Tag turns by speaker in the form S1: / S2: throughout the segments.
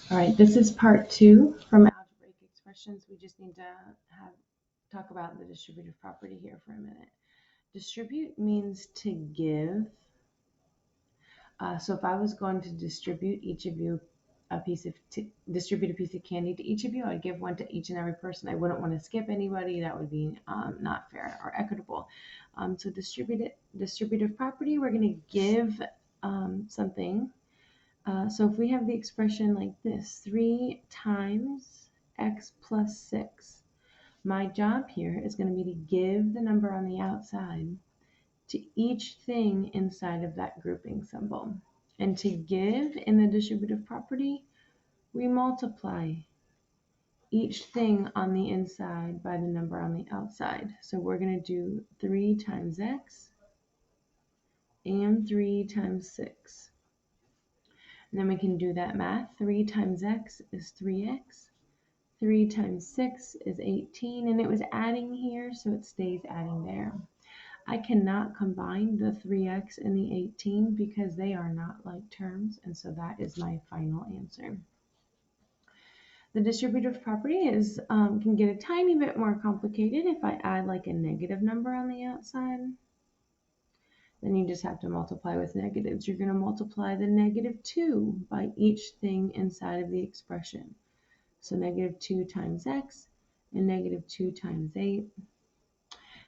S1: All right, this is part 2 from algebraic expressions. We just need to talk about the distributive property here for a minute. Distribute means to give. So if I was going to distribute distribute a piece of candy to each of you, I'd give one to each and every person. I wouldn't want to skip anybody. That would be not fair or equitable. So distributive property, we're going to give something. So if we have the expression like this, 3 times x plus 6, my job here is going to be to give the number on the outside to each thing inside of that grouping symbol. And to give in the distributive property, we multiply each thing on the inside by the number on the outside. So we're going to do 3 times x and 3 times 6. And then we can do that math. 3 times x is 3x. 3 times 6 is 18. And it was adding here, so it stays adding there. I cannot combine the 3x and the 18 because they are not like terms. And so that is my final answer. The distributive property can get a tiny bit more complicated if I add like a negative number on the outside. Then you just have to multiply with negatives. You're going to multiply the negative 2 by each thing inside of the expression. So negative 2 times x and negative 2 times 8.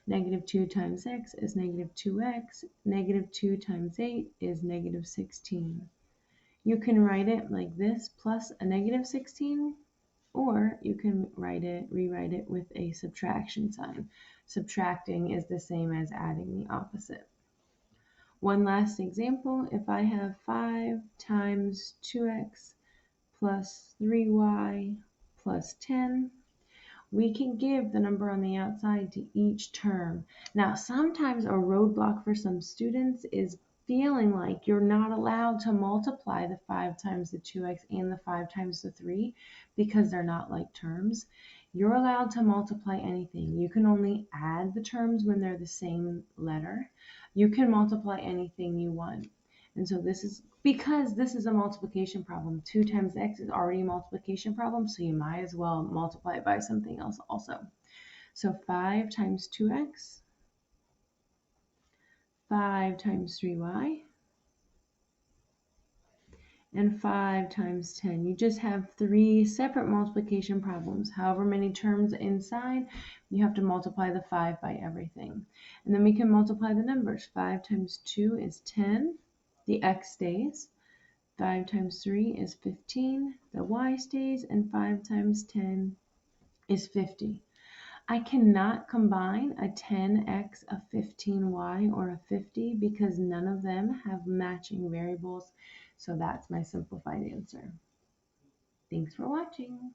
S1: Negative 2 times x is negative 2x. Negative 2 times 8 is negative 16. You can write it like this plus a negative 16, or you can rewrite it with a subtraction sign. Subtracting is the same as adding the opposite. One last example, if I have 5 times 2x plus 3y plus 10, we can give the number on the outside to each term. Now, sometimes a roadblock for some students is feeling like you're not allowed to multiply the 5 times the 2x and the 5 times the 3 because they're not like terms. You're allowed to multiply anything. You can only add the terms when they're the same letter. You can multiply anything you want. And so this is because this is a multiplication problem. 2 times x is already a multiplication problem, so you might as well multiply it by something else also. So 5 times 2x, 5 times 3y, and 5 times 10. You just have 3 separate multiplication problems. However many terms inside, you have to multiply the 5 by everything. And then we can multiply the numbers. 5 times 2 is 10. The x stays. 5 times 3 is 15. The y stays. And 5 times 10 is 50. I cannot combine a 10x, a 15y, or a 50 because none of them have matching variables. So that's my simplified answer. Thanks for watching.